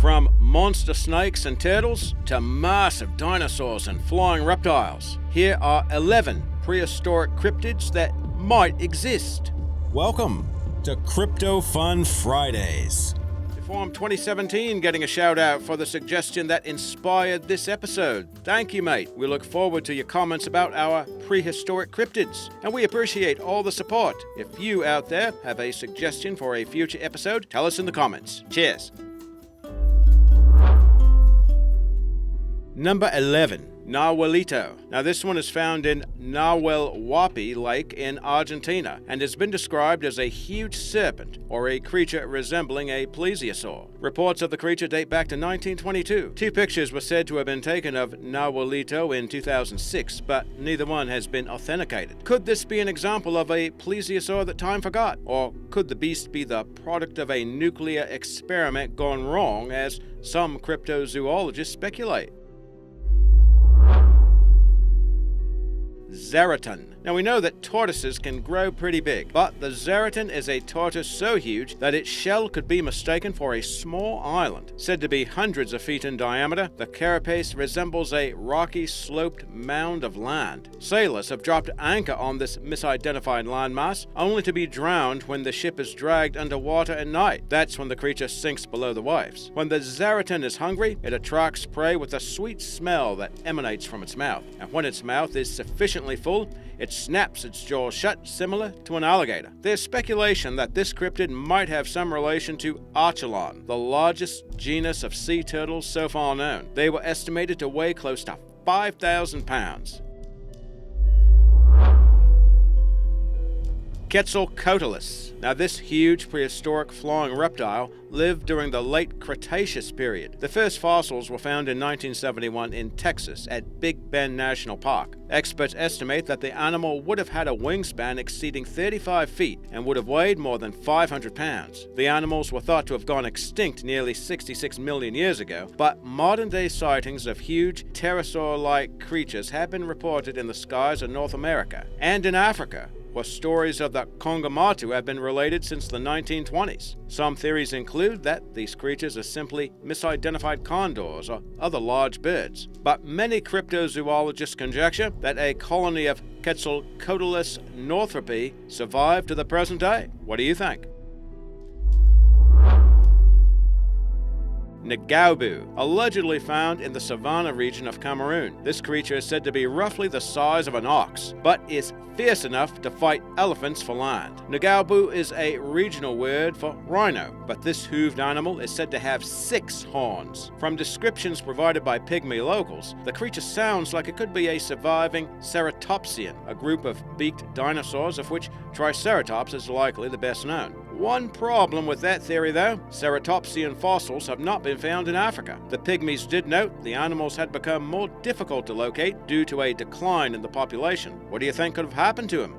From monster snakes and turtles to massive dinosaurs and flying reptiles, here are 11 prehistoric cryptids that might exist. Welcome to Crypto Fun Fridays. Form 2017 getting a shout out for the suggestion that inspired this episode. Thank you, mate. We look forward to your comments about our prehistoric cryptids, and we appreciate all the support. If you out there have a suggestion for a future episode, tell us in the comments. Cheers. Number 11. Nahuelito. Now this one is found in Nahuel Huapi Lake in Argentina and has been described as a huge serpent or a creature resembling a plesiosaur. Reports of the creature date back to 1922. Two pictures were said to have been taken of Nahuelito in 2006, but neither one has been authenticated. Could this be an example of a plesiosaur that time forgot? Or could the beast be the product of a nuclear experiment gone wrong, as some cryptozoologists speculate? Zeraton. Now we know that tortoises can grow pretty big, but the Zeraton is a tortoise so huge that its shell could be mistaken for a small island. Said to be hundreds of feet in diameter, the carapace resembles a rocky sloped mound of land. Sailors have dropped anchor on this misidentified landmass, only to be drowned when the ship is dragged underwater at night. That's when the creature sinks below the waves. When the Zeraton is hungry, it attracts prey with a sweet smell that emanates from its mouth, and when its mouth is sufficiently full, it snaps its jaws shut, similar to an alligator. There's speculation that this cryptid might have some relation to Archelon, the largest genus of sea turtles so far known. They were estimated to weigh close to 5,000 pounds. Quetzalcoatlus. Now this huge prehistoric flying reptile lived during the late Cretaceous period. The first fossils were found in 1971 in Texas at Big Bend National Park. Experts estimate that the animal would have had a wingspan exceeding 35 feet and would have weighed more than 500 pounds. The animals were thought to have gone extinct nearly 66 million years ago, but modern-day sightings of huge pterosaur-like creatures have been reported in the skies of North America and in Africa, where stories of the Kongamatu have been related since the 1920s. Some theories include that these creatures are simply misidentified condors or other large birds. But many cryptozoologists conjecture that a colony of Quetzalcoatlus northropi survived to the present day. What do you think? Ngaubu, allegedly found in the savanna region of Cameroon. This creature is said to be roughly the size of an ox, but is fierce enough to fight elephants for land. Ngaubu is a regional word for rhino, but this hooved animal is said to have 6 horns. From descriptions provided by pygmy locals, the creature sounds like it could be a surviving ceratopsian, a group of beaked dinosaurs of which Triceratops is likely the best known. One problem with that theory, though: ceratopsian fossils have not been found in Africa. The pygmies did note the animals had become more difficult to locate due to a decline in the population. What do you think could have happened to them?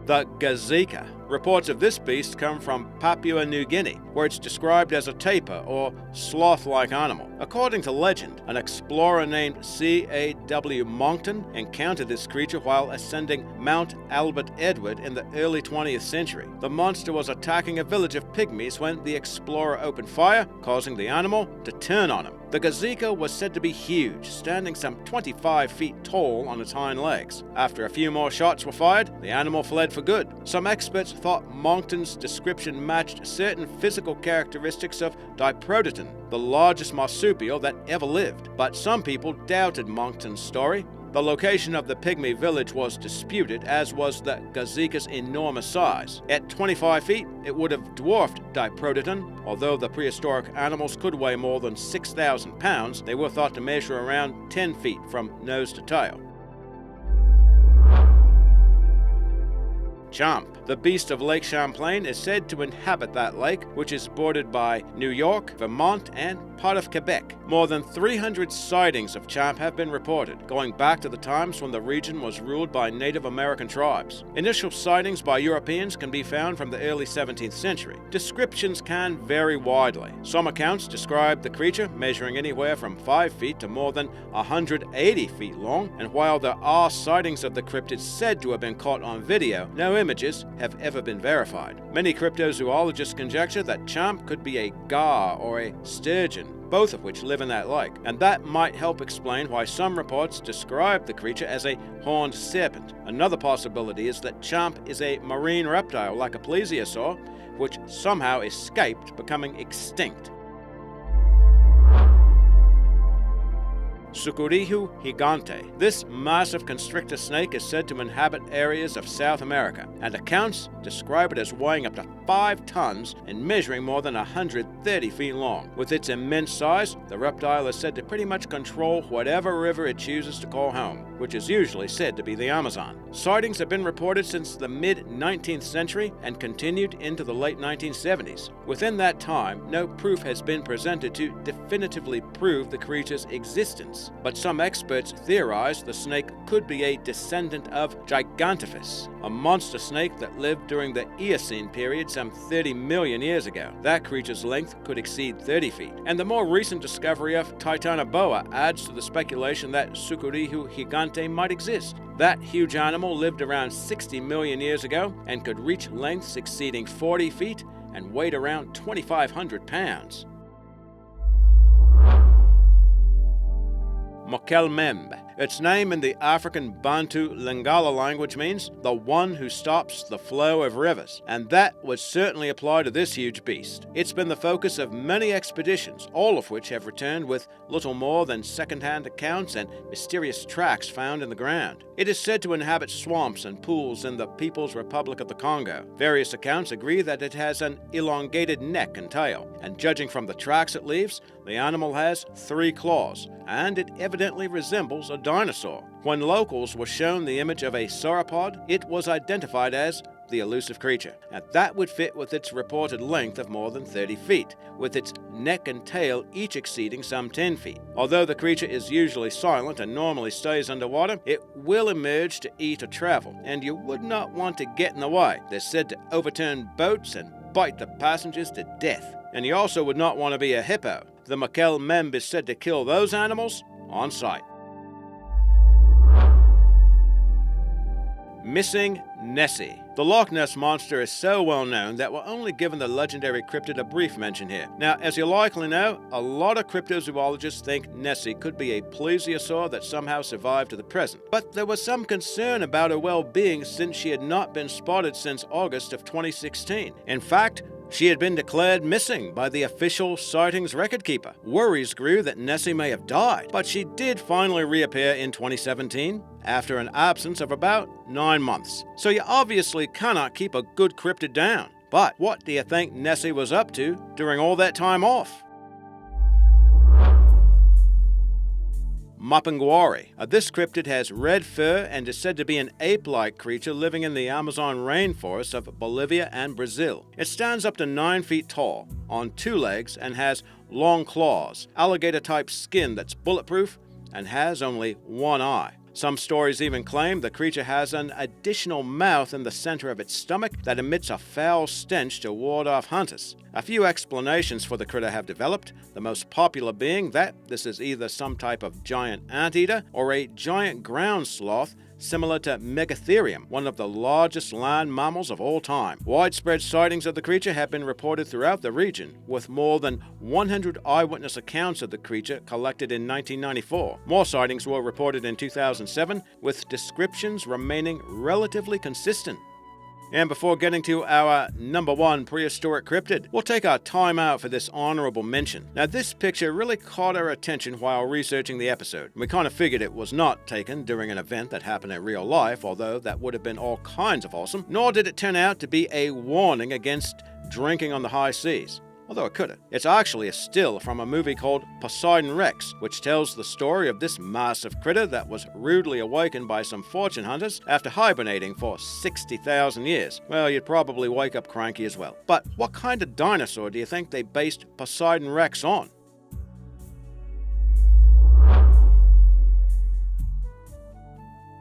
The Gazeca. Reports of this beast come from Papua New Guinea, where it's described as a tapir or sloth-like animal. According to legend, an explorer named C.A.W. Monckton encountered this creature while ascending Mount Albert Edward in the early 20th century. The monster was attacking a village of pygmies when the explorer opened fire, causing the animal to turn on him. The Gazeca was said to be huge, standing some 25 feet tall on its hind legs. After a few more shots were fired, the animal fled for good. Some experts thought Monckton's description matched certain physical characteristics of Diprotodon, the largest marsupial that ever lived. But some people doubted Monckton's story. The location of the pygmy village was disputed, as was the Gazeca's enormous size. At 25 feet, it would have dwarfed Diprotodon. Although the prehistoric animals could weigh more than 6,000 pounds, they were thought to measure around 10 feet from nose to tail. Champ. The beast of Lake Champlain is said to inhabit that lake, which is bordered by New York, Vermont, and part of Quebec. More than 300 sightings of Champ have been reported, going back to the times when the region was ruled by Native American tribes. Initial sightings by Europeans can be found from the early 17th century. Descriptions can vary widely. Some accounts describe the creature measuring anywhere from 5 feet to more than 180 feet long, and while there are sightings of the cryptid said to have been caught on video, no images have ever been verified. Many cryptozoologists conjecture that Champ could be a gar or a sturgeon, both of which live in that lake, and that might help explain why some reports describe the creature as a horned serpent. Another possibility is that Champ is a marine reptile like a plesiosaur, which somehow escaped becoming extinct. Sucurihu gigante. This massive constrictor snake is said to inhabit areas of South America, and accounts describe it as weighing up to 5 tons and measuring more than 130 feet long. With its immense size, the reptile is said to pretty much control whatever river it chooses to call home, which is usually said to be the Amazon. Sightings have been reported since the mid-19th century and continued into the late 1970s. Within that time, no proof has been presented to definitively prove the creature's existence, but some experts theorize the snake could be a descendant of Gigantophis, a monster snake that lived during the Eocene period some 30 million years ago. That creature's length could exceed 30 feet, and the more recent discovery of Titanoboa adds to the speculation that Sucurihu gigante might exist. That huge animal lived around 60 million years ago and could reach lengths exceeding 40 feet and weighed around 2,500 pounds. Mokelmembe. Its name in the African Bantu Lingala language means the one who stops the flow of rivers, and that would certainly apply to this huge beast. It's been the focus of many expeditions, all of which have returned with little more than second-hand accounts and mysterious tracks found in the ground. It is said to inhabit swamps and pools in the People's Republic of the Congo. Various accounts agree that it has an elongated neck and tail, and judging from the tracks it leaves, the animal has 3 claws, and it evidently resembles a dinosaur. When locals were shown the image of a sauropod, it was identified as the elusive creature, and that would fit with its reported length of more than 30 feet, with its neck and tail each exceeding some 10 feet. Although the creature is usually silent and normally stays underwater, it will emerge to eat or travel, and you would not want to get in the way. They're said to overturn boats and bite the passengers to death. And you also would not want to be a hippo. The Mokelmembe is said to kill those animals on sight. Missing Nessie. The Loch Ness Monster is so well known that we're only giving the legendary cryptid a brief mention here. Now, as you likely know, a lot of cryptozoologists think Nessie could be a plesiosaur that somehow survived to the present. But there was some concern about her well-being since she had not been spotted since August of 2016. In fact, she had been declared missing by the official sightings record keeper. Worries grew that Nessie may have died, but she did finally reappear in 2017 after an absence of about 9 months. So you obviously cannot keep a good cryptid down. But what do you think Nessie was up to during all that time off? Mapinguari. This cryptid has red fur and is said to be an ape-like creature living in the Amazon rainforests of Bolivia and Brazil. It stands up to 9 feet tall, on 2 legs, and has long claws, alligator-type skin that's bulletproof, and has only 1 eye. Some stories even claim the creature has an additional mouth in the center of its stomach that emits a foul stench to ward off hunters. A few explanations for the critter have developed, the most popular being that this is either some type of giant anteater or a giant ground sloth similar to Megatherium, one of the largest land mammals of all time. Widespread sightings of the creature have been reported throughout the region, with more than 100 eyewitness accounts of the creature collected in 1994. More sightings were reported in 2007, with descriptions remaining relatively consistent. And before getting to our number 1 prehistoric cryptid, we'll take our time out for this honorable mention. Now, this picture really caught our attention while researching the episode. We kind of figured it was not taken during an event that happened in real life, although that would have been all kinds of awesome, nor did it turn out to be a warning against drinking on the high seas. Although it could have. It's actually a still from a movie called Poseidon Rex, which tells the story of this massive critter that was rudely awakened by some fortune hunters after hibernating for 60,000 years. Well, you'd probably wake up cranky as well. But what kind of dinosaur do you think they based Poseidon Rex on?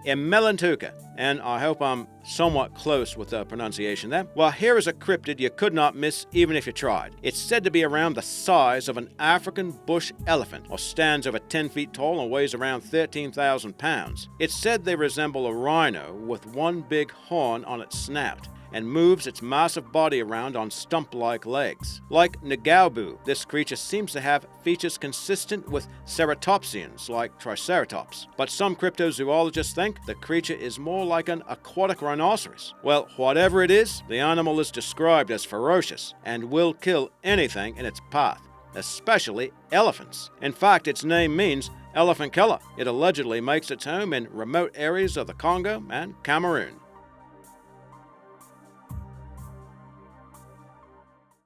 Imelentuka, and I hope I'm somewhat close with the pronunciation there. Well, here is a cryptid you could not miss even if you tried. It's said to be around the size of an African bush elephant, or stands over 10 feet tall and weighs around 13,000 pounds. It's said they resemble a rhino with one big horn on its snout, and moves its massive body around on stump-like legs. Like Ngaubu, this creature seems to have features consistent with ceratopsians, like Triceratops. But some cryptozoologists think the creature is more like an aquatic rhinoceros. Well, whatever it is, the animal is described as ferocious and will kill anything in its path, especially elephants. In fact, its name means elephant killer. It allegedly makes its home in remote areas of the Congo and Cameroon.